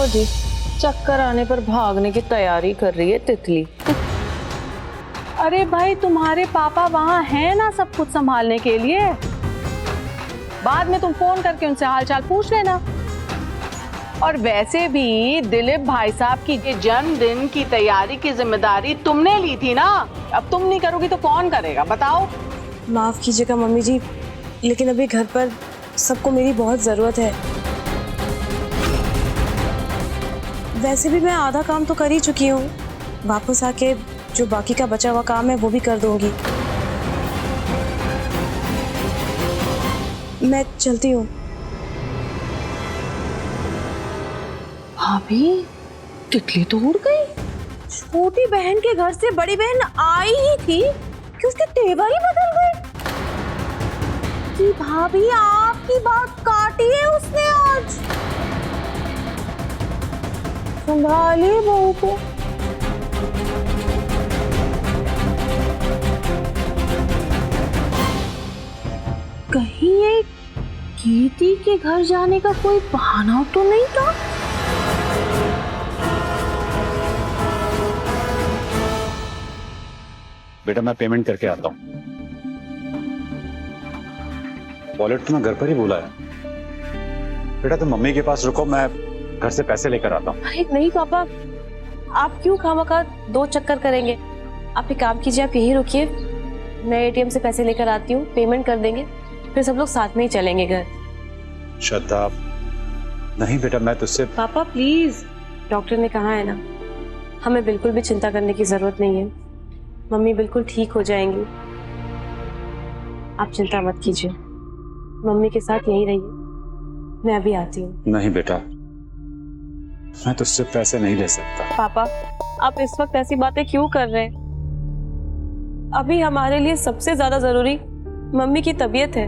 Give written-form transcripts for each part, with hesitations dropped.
लो जी, चक्कर आने पर भागने की तैयारी कर रही है तितली। अरे भाई तुम्हारे पापा वहाँ हैं ना सब कुछ संभालने के लिए। बाद में तुम फोन करके उनसे हालचाल पूछ लेना। और वैसे भी दिलीप भाई साहब की जन्मदिन की तैयारी की जिम्मेदारी तुमने ली थी ना, अब तुम नहीं करोगी तो कौन करेगा बताओ। माफ कीजिएगा मम्मी जी, लेकिन अभी घर पर सबको मेरी बहुत जरूरत है। वैसे भी मैं आधा काम तो कर ही चुकी हूँ, वापस आके जो बाकी का बचा हुआ काम है वो भी कर दूंगी। मैं चलती हूँ। भाभी, तितली तो उड़ गई। छोटी बहन के घर से बड़ी बहन आई ही थी कि उसके तेवर ही बदल गए। कि भाभी आपकी बात काटी है उसने आज। संभालिए बहू को। कहीं ये कीर्ति के घर जाने का कोई बहाना तो नहीं था? बेटा मैं पेमेंट करके आता हूँ। वॉलेट तो मैं घर पर ही भूला है। बेटा तुम मम्मी के पास रुको, मैं घर से पैसे लेकर आता हूँ। अरे नहीं पापा, आप क्यों खामखा दो चक्कर करेंगे? आप एक काम कीजिए, आप यहीं रुकिए, मैं एटीएम से पैसे लेकर आती हूँ, पेमेंट कर देंगे, फिर सब लोग साथ में ही चलेंगे घर। श्रद्धा नहीं बेटा, मैं तुझसे। पापा प्लीज, डॉक्टर ने कहा है ना, हमें बिल्कुल भी चिंता करने की जरूरत नहीं है। मम्मी बिल्कुल ठीक हो जाएंगी, आप चिंता मत कीजिए। मम्मी के साथ यहीं रहिए, मैं अभी आती हूँ। नहीं बेटा, मैं तुझसे पैसे नहीं ले सकता। पापा आप इस वक्त ऐसी बातें क्यों कर रहे हैं? अभी हमारे लिए सबसे ज्यादा जरूरी मम्मी की तबीयत है।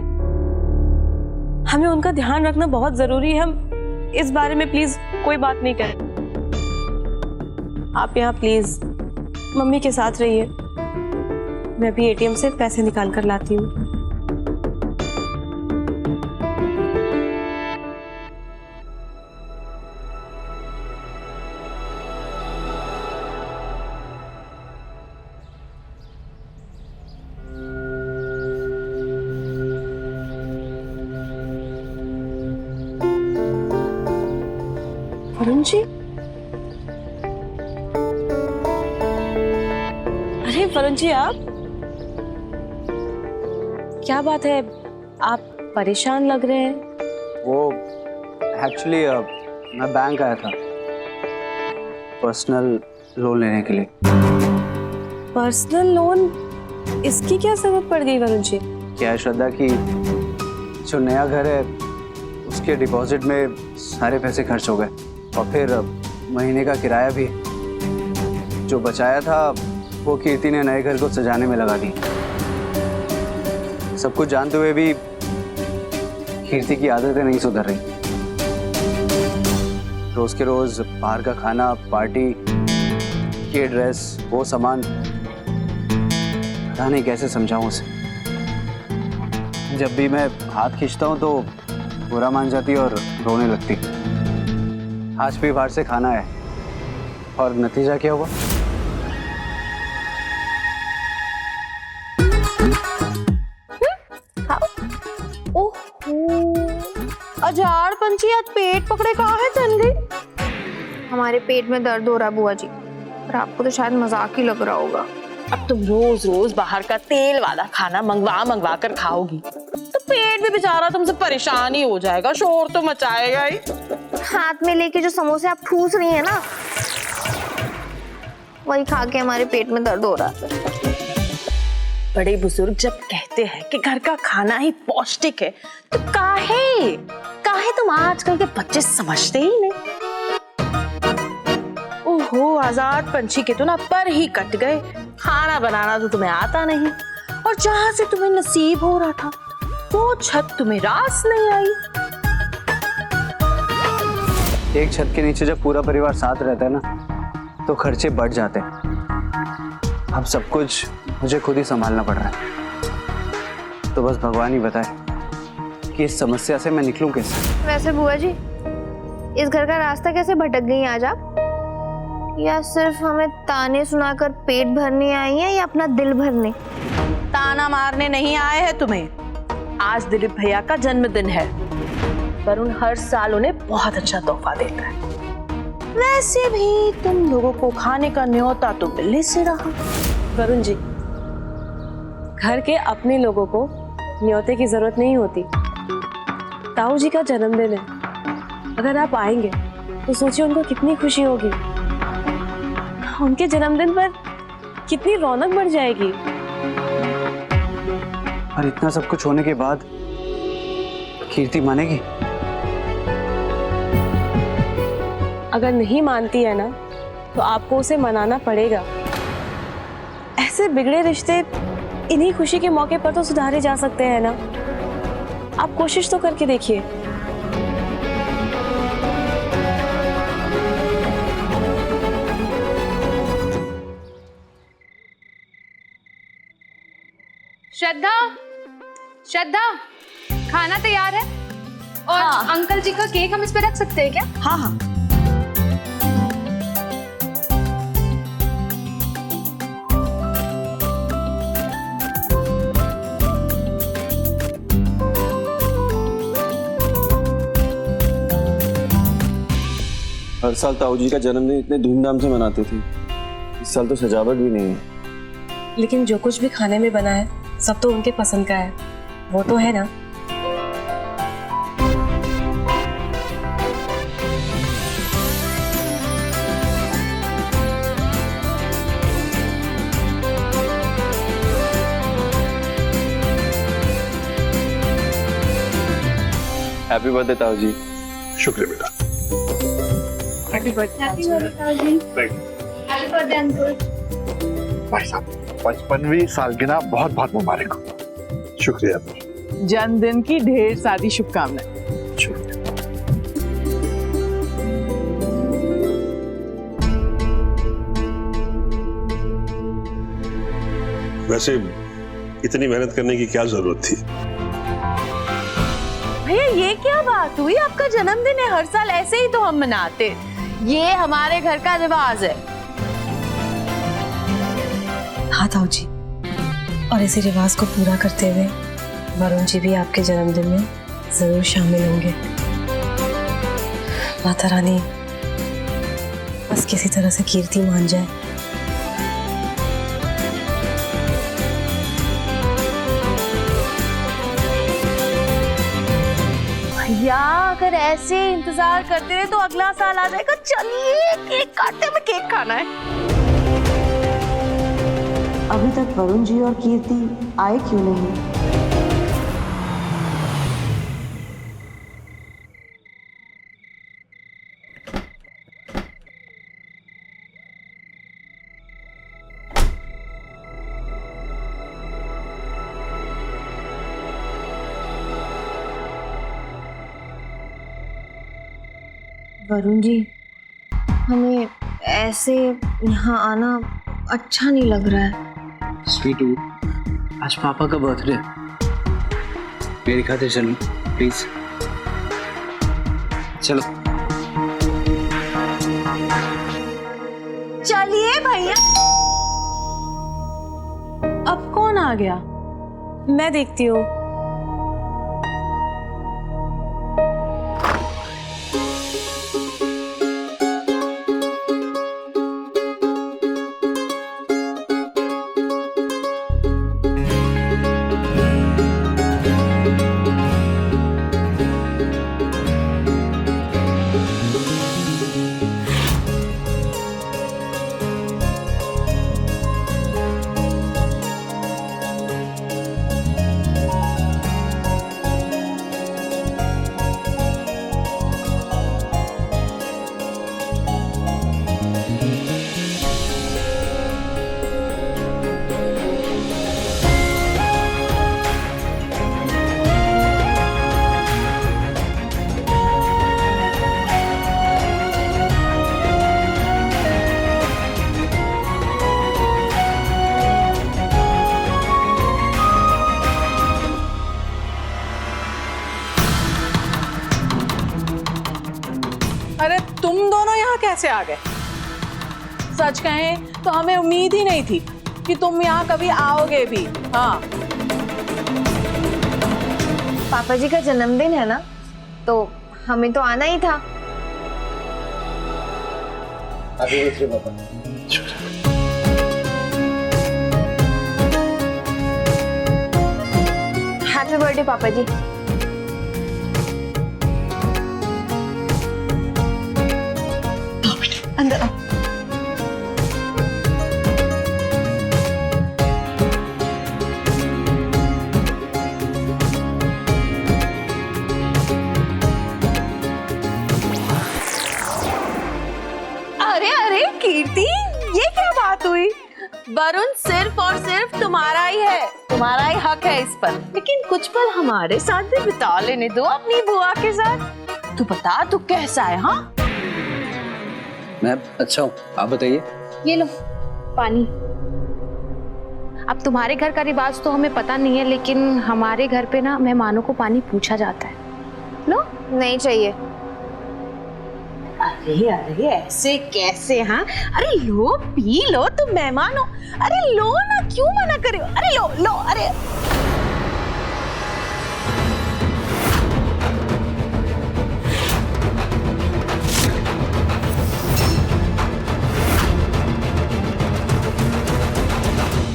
हमें उनका ध्यान रखना बहुत जरूरी है। हम इस बारे में प्लीज कोई बात नहीं करें। आप यहाँ प्लीज मम्मी के साथ रहिए, मैं भी एटीएम से पैसे निकाल कर लाती हूँ। वरुण जी, अरे वरुण जी आप, क्या बात है, आप परेशान लग रहे हैं? वो एक्चुअली मैं बैंक आया था पर्सनल लोन लेने के लिए। Personal loan? इसकी क्या जरूरत पड़ गई वरुण जी? क्या है श्रद्धा की जो नया घर है उसके डिपॉजिट में सारे पैसे खर्च हो गए, और फिर महीने का किराया भी जो बचाया था वो कीर्ति ने नए घर को सजाने में लगा दी। सब कुछ जानते हुए भी कीर्ति की आदतें नहीं सुधर रही। रोज के रोज बाहर का खाना, पार्टी, ये ड्रेस, वो सामान, पता नहीं कैसे समझाऊं उसे। जब भी मैं हाथ खींचता हूँ तो बुरा मान जाती और रोने लगती। आज भी बाहर से खाना है और नतीजा क्या हुआ? अजार पंछी आज पेट पकड़े कहाँ है चल गई? हमारे पेट में दर्द हो रहा है बुआ जी, पर आपको तो शायद मजाक ही लग रहा होगा। अब तुम रोज रोज बाहर का तेल वाला खाना मंगवा कर खाओगी तो पेट भी बेचारा तुमसे परेशान ही हो जाएगा, शोर तो मचाएगा ही। हाथ में लेके जो समोसे आप ठूस रही है ना, वही खा के हमारे पेट में दर्द हो रहा है। बड़े बुजुर्ग जब कहते हैं कि घर का खाना ही पौष्टिक है तो काहे तुम आजकल के बच्चे समझते ही नहीं। ओहो, आजाद पंछी के तो ना पर ही कट गए। खाना बनाना तो तुम्हें आता नहीं, और जहां से तुम्हें नसीब हो रहा था वो छत तुम्हें रास नहीं आई। एक छत के नीचे जब पूरा परिवार साथ रहता है ना तो खर्चे बढ़ जाते हैं। अब सब कुछ मुझे खुद ही संभालना पड़ रहा है, तो बस भगवान ही बताए कि इस समस्या से मैं निकलूं कैसे। वैसे बुआ जी, इस घर का रास्ता कैसे भटक गई आज आप? या सिर्फ हमें ताने सुनाकर पेट भरने आई हैं या अपना दिल भरने? ताना मारने नहीं आए हैं तुम्हें। आज दिलीप भैया का जन्मदिन है। वरुण हर साल उन्हें बहुत अच्छा तोहफा देता है। वैसे भी तुम लोगों को खाने का न्योता तो मिलने से रहा। वरुण जी, घर के अपने लोगों को न्योते की जरूरत नहीं होती। ताऊ जी का जन्मदिन है, अगर आप आएंगे तो सोचिए उनको कितनी खुशी होगी। उनके जन्मदिन पर कितनी रौनक बढ़ जाएगी। और इतना सब कुछ होने के बाद कीर्ति मानेगी? अगर नहीं मानती है ना तो आपको उसे मनाना पड़ेगा। ऐसे बिगड़े रिश्ते इन्हीं खुशी के मौके पर तो सुधारे जा सकते हैं ना। आप कोशिश तो करके देखिए। श्रद्धा, श्रद्धा, खाना तैयार है। और हाँ। अंकल जी का केक हम इस पे रख सकते हैं क्या? हाँ हाँ। हर साल ताऊ जी का जन्मदिन इतने धूमधाम से मनाते थे, इस साल तो सजावट भी नहीं है। लेकिन जो कुछ भी खाने में बना है सब तो उनके पसंद का है, वो तो है ना। हैप्पी बर्थडे ताऊ जी। शुक्रिया बेटा। Happy birthday uncle. भाई साहब 55वीं सालगिरह बहुत बहुत मुबारक हो। शुक्रिया। जन्मदिन की ढेर सारी शुभकामनाएं। वैसे इतनी मेहनत करने की क्या जरूरत थी? भैया ये क्या बात हुई? आपका जन्मदिन है, हर साल ऐसे ही तो हम मनाते। ये हमारे घर का रिवाज है। हाँ ताऊ जी, और इसी रिवाज को पूरा करते हुए वरुण जी भी आपके जन्मदिन में जरूर शामिल होंगे। माता रानी बस किसी तरह से कीर्ति मान जाए। भैया अगर ऐसे इंतजार करते रहे तो अगला साल आ जाएगा। चलिए केक काटते, हमें केक खाना है। अभी तक वरुण जी और कीर्ति आए क्यों नहीं? वरुण जी, हमें ऐसे यहाँ आना अच्छा नहीं लग रहा है। स्वीटू, आज पापा का बर्थडे, मेरी खातिर चलो प्लीज। चलो चलिए भैया। अब कौन आ गया? मैं देखती हूँ। तुम दोनों यहाँ कैसे आ गए? सच कहें तो हमें उम्मीद ही नहीं थी कि तुम यहाँ कभी आओगे भी। हाँ, पापा जी का जन्मदिन है ना, तो हमें तो आना ही था। हैप्पी बर्थडे पापा जी। अंदर आओ। अरे अरे कीर्ति, ये क्या बात हुई? वरुण सिर्फ और सिर्फ तुम्हारा ही है, तुम्हारा ही हक है इस पर, लेकिन कुछ पल हमारे साथ भी बिता लेने दो अपनी बुआ के साथ। तू बता, तू कैसा है? हाँ, मैं अच्छा हूँ, आप बताइए। ये लो पानी। अब तुम्हारे घर का रिवाज तो हमें पता नहीं है, लेकिन हमारे घर पे ना मेहमानों को पानी पूछा जाता है। लो। नहीं चाहिए। अरे अरे ऐसे कैसे? हाँ, अरे लो पी लो, तुम मेहमान हो। अरे लो ना, क्यों मना करे हो? अरे लो लो। अरे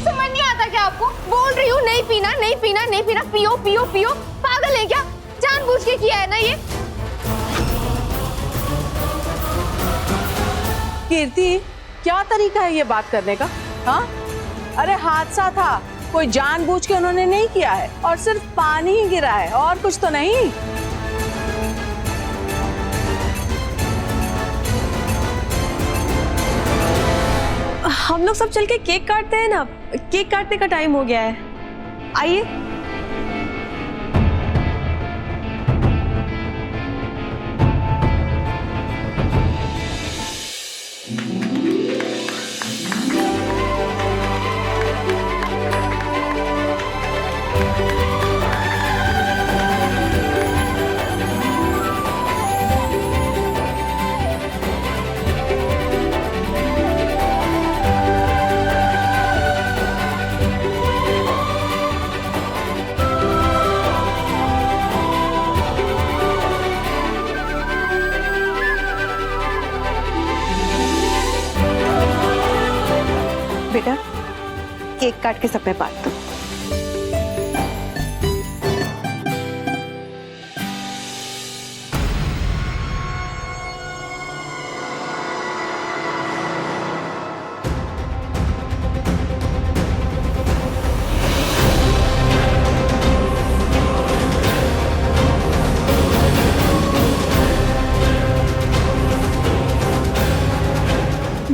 समझ नहीं आता क्या आपको? बोल रही हूँ नहीं पीना नहीं पीना नहीं पीना, पियो पियो पियो। पागल है क्या? जानबूझ के किया है ना ये? कीर्ति, क्या तरीका है ये बात करने का? हाँ, अरे हादसा था, कोई जानबूझ के उन्होंने नहीं किया है, और सिर्फ पानी ही गिरा है और कुछ तो नहीं। हम लोग सब चल के केक काटते हैं ना, केक काटने का टाइम हो गया है। आइए। बेटा, केक काट के सब में बांट दो।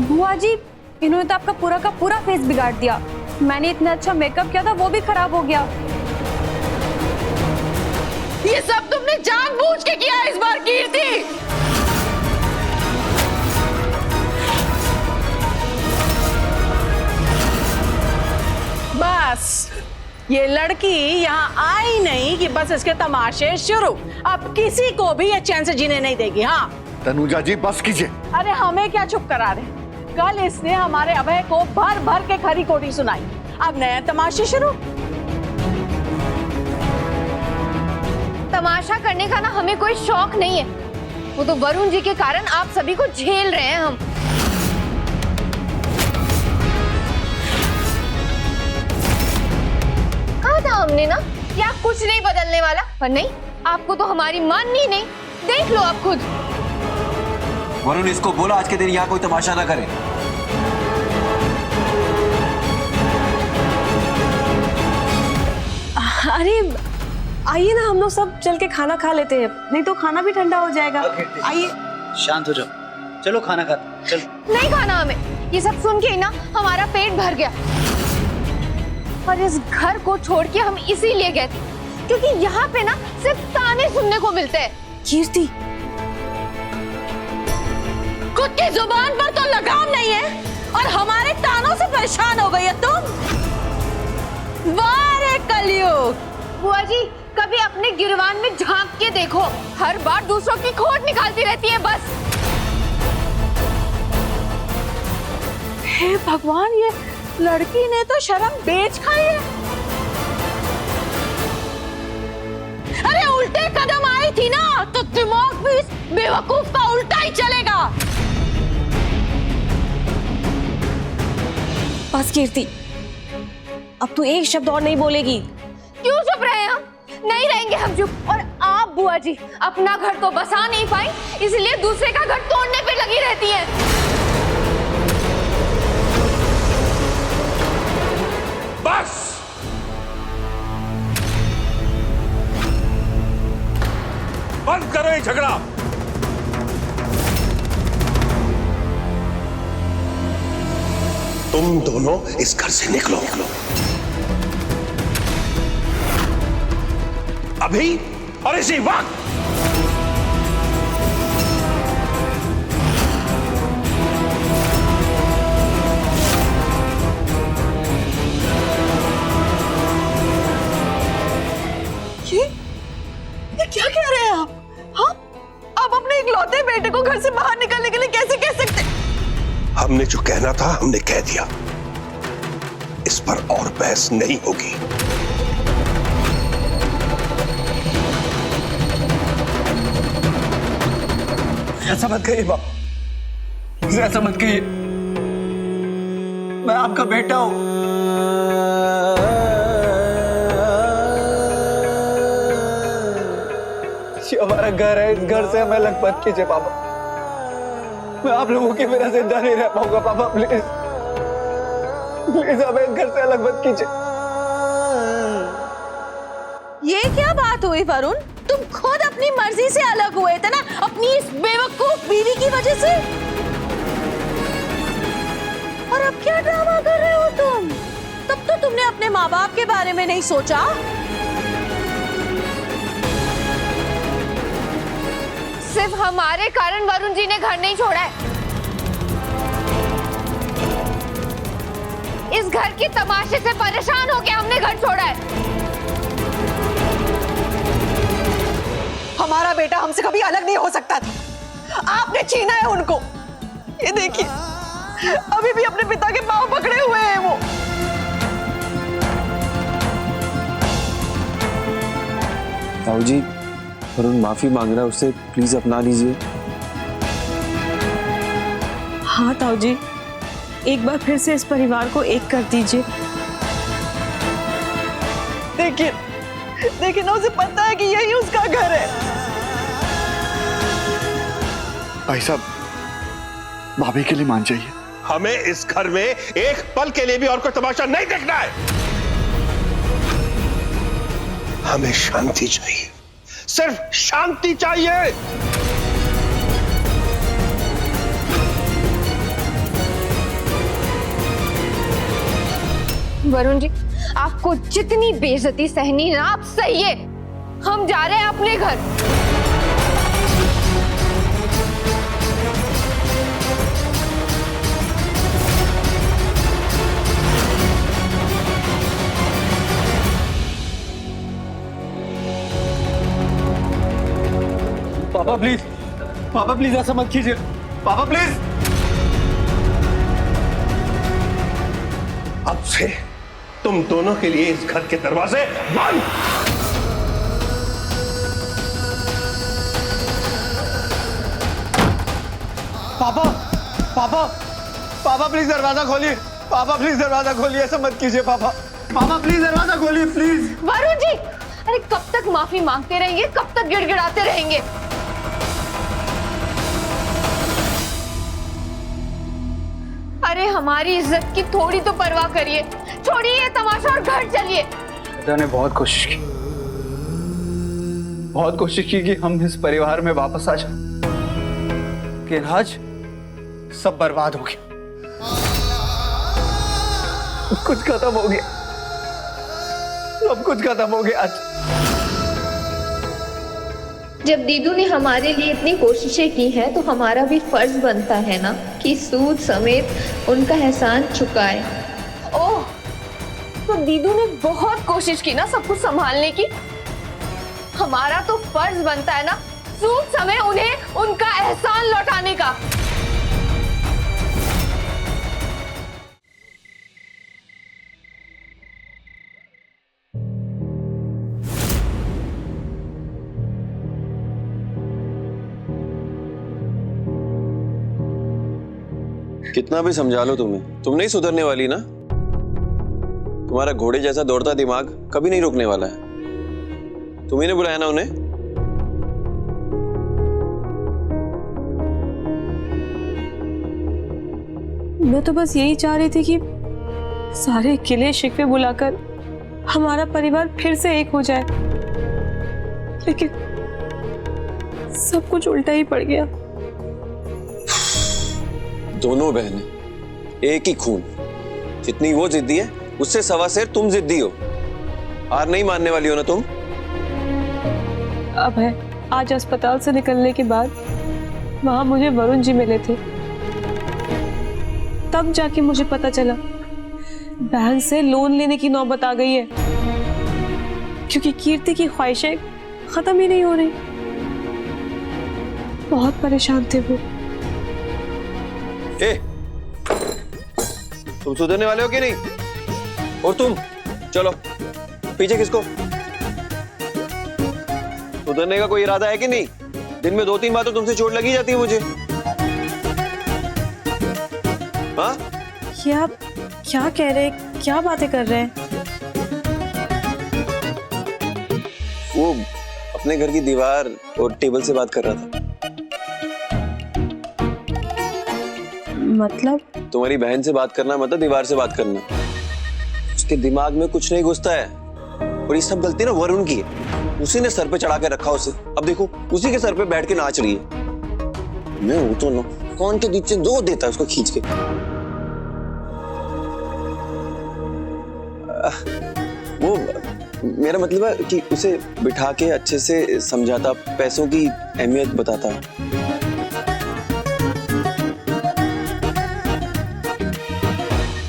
बुआ जी, इन्होंने तो आपका पूरा का पूरा फेस बिगाड़ दिया। मैंने इतना अच्छा मेकअप किया था, वो भी खराब हो गया। ये सब तुमने जानबूझ के किया इस बार कीर्ति। बस ये लड़की यहाँ आई नहीं कि बस इसके तमाशे शुरू। अब किसी को भी ये चैन से जीने नहीं देगी। हाँ तनुजा जी बस कीजिए। अरे हमें क्या चुप करा रहे? कल इसने हमारे अभय को भर भर के खरी खोटी सुनाई, अब नए तमाशे शुरू। तमाशा करने का ना हमें कोई शौक नहीं है, वो तो वरुण जी के कारण आप सभी को झेल रहे हैं हम। कहा था हमने ना कि आप कुछ नहीं बदलने वाला, पर नहीं, आपको तो हमारी माननी नहीं। देख लो आप खुद। वरुण, इसको बोला आज के दिन यहाँ कोई तमाशा ना करे। अरे आइए ना, हम लोग सब चल के खाना खा लेते हैं, नहीं तो खाना भी ठंडा हो जाएगा। आइए। शांत हो जाओ, चलो खाना खाते। चलो। नहीं खाना हमें, ये सब सुन के ही ना हमारा पेट भर गया। और इस घर को छोड़ के हम इसीलिए गए थे क्योंकि यहाँ पे ना सिर्फ ताने सुनने को मिलते हैं। कीर्ति, खुद की जुबान पर तो लगाम नहीं है और हमारे तानों से परेशान हो गई है तुम। वाह रे कलयुग। बुआ जी, कभी अपने गिरवान में झांक के देखो, हर बार दूसरों की खोट निकालती रहती है बस। हे भगवान, ये लड़की ने तो शर्म बेच खाई है। अरे उल्टे कदम आई थी ना तो दिमाग भी इस बेवकूफ का उल्टा ही चलेगा। बस कीर्ति, अब तू एक शब्द और नहीं बोलेगी। क्यों चुप रहे हम? नहीं रहेंगे हम चुप। और आप बुआ जी अपना घर तो बसा नहीं पाई, इसलिए दूसरे का घर तोड़ने पे लगी रहती हैं। बस बंद करो ये झगड़ा। तुम दोनों इस घर से निकलो, अभी और इसी वक्त। ये क्या कह रहे हैं आप? हाँ, आप अपने इकलौते बेटे को घर से बाहर निकलने के लिए कैसे कह सकते? हमने जो कहना था हमने कह दिया, इस पर और बहस नहीं होगी। ऐसा मत कहिए बाप, ऐसा मत कहिए। मैं आपका बेटा हूं। ये हमारा घर है, इस घर से हमें अलग मत कीजिए पापा। मैं आप लोगों के बिना जिंदा नहीं रह पाऊंगा पापा। प्लीज प्लीज हमें इस घर से अलग मत कीजिए। ये क्या बात हुई वरुण? तुम खुद अपनी मर्जी से अलग हुए थे ना, अपनी इस बेवकूफ बीवी की वजह से। और अब क्या ड्रामा कर रहे हो तुम? तब तो तुमने अपने माँ बाप के बारे में नहीं सोचा। सिर्फ हमारे कारण वरुण जी ने घर नहीं छोड़ा है। इस घर की तमाशे से परेशान होकर हमने घर छोड़ा है। हमारा बेटा हमसे कभी अलग नहीं हो सकता था, आपने छीना है उनको। ये देखिए, अभी भी अपने पिता के पांव पकड़े हुए हैं वो। ताऊ जी, वरुण माफी मांग रहा है, उससे प्लीज अपना लीजिए। हाँ ताऊ जी, एक बार फिर से इस परिवार को एक कर दीजिए। देखिए देखिए ना, उसे पता है कि यही उसका घर है। भाई साहब, भाभी के लिए मान जाइए। हमें इस घर में एक पल के लिए भी और कोई तमाशा नहीं देखना है। हमें शांति चाहिए, सिर्फ शांति चाहिए। वरुण जी, आपको जितनी बेइज्जती सहनी ना, आप सहिए। हम जा रहे हैं अपने घर। पापा प्लीज ऐसा मत कीजिए पापा, प्लीज। अब से तुम दोनों के लिए इस घर के दरवाजे बंद। पापा पापा पापा प्लीज दरवाजा खोलिए। पापा प्लीज दरवाजा खोलिए, ऐसा मत कीजिए पापा। पापा प्लीज दरवाजा खोलिए प्लीज। वरुण जी, अरे कब तक माफी मांगते रहेंगे, कब तक गिड़गिड़ाते रहेंगे? अरे हमारी इज्जत की थोड़ी तो परवाह करिए। छोड़िए ये तमाशा और घर चलिए। पिता ने बहुत कोशिश की कि हम इस परिवार में वापस आ जाए, लेकिन आज सब बर्बाद हो गया, कुछ खत्म हो गया, सब कुछ खत्म हो गया आज। जब दीदू ने हमारे लिए इतनी कोशिशें की हैं, तो हमारा भी फर्ज बनता है ना कि सूद समेत उनका एहसान चुकाए। ओह, तो दीदू ने बहुत कोशिश की ना सब कुछ संभालने की। हमारा तो फर्ज बनता है ना सूद समेत उन्हें उनका एहसान लौटाने का। कितना भी समझा लो तुम्हें, तुम नहीं सुधरने वाली ना। तुम्हारा घोड़े जैसा दौड़ता दिमाग कभी नहीं रुकने वाला है। तुम्ही ने बुलाया ना उन्हें। मैं तो बस यही चाह रही थी कि सारे किले शिकवे बुलाकर हमारा परिवार फिर से एक हो जाए, लेकिन सब कुछ उल्टा ही पड़ गया। दोनों बहनें एक ही खून, जितनी वो जिद्दी है उससे सवा सेर तुम जिद्दी हो। हार नहीं मानने वाली हो ना तुम। अब है, आज अस्पताल से निकलने के बाद वहां मुझे वरुण जी मिले थे, तब जाके मुझे पता चला बैंक से लोन लेने की नौबत आ गई है, क्योंकि कीर्ति की ख्वाहिशें खत्म ही नहीं हो रही। बहुत परेशान थे वो। ए, तुम सुधरने वाले हो कि नहीं? और तुम चलो पीछे किसको? सुधरने का कोई इरादा है कि नहीं? दिन में 2-3 बार तो तुमसे चोट लगी जाती है मुझे। हाँ? क्या कह रहे, क्या बातें कर रहे हैं? वो अपने घर की दीवार और टेबल से बात कर रहा था। मतलब? तुम्हारी बहन से बात करना मतलब दीवार से बात करना। उसके दिमाग में कुछ नहीं घुसता है, और ये सब गलती ना वरुण की है। उसी ने सर पे चढ़ा के रखा उसे। अब देखो उसी के सर पे बैठ के नाच रही है। मैं हूं तो ना कौन के नीचे दो देता है उसको खींच के। वो मेरा मतलब है कि उसे बिठा के अच्छे से समझाता, पैसों की अहमियत बताता।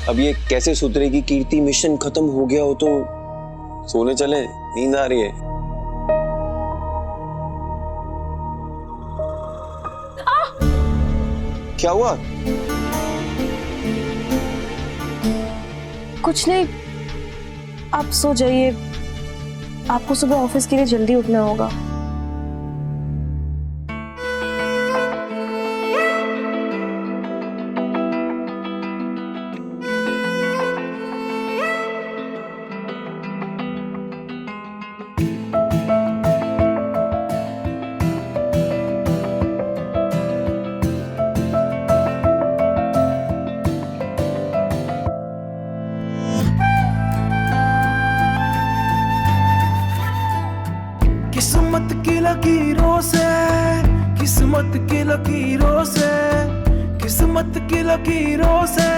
अब ये कैसे सुधरेगी? कीर्ति मिशन खत्म हो गया हो तो सोने चले, नींद आ रही है। क्या हुआ? कुछ नहीं, आप सो जाइए, आपको सुबह ऑफिस के लिए जल्दी उठना होगा। किस्मत की लकीरों से, किस्मत की लकीरों से, किस्मत की लकीरों से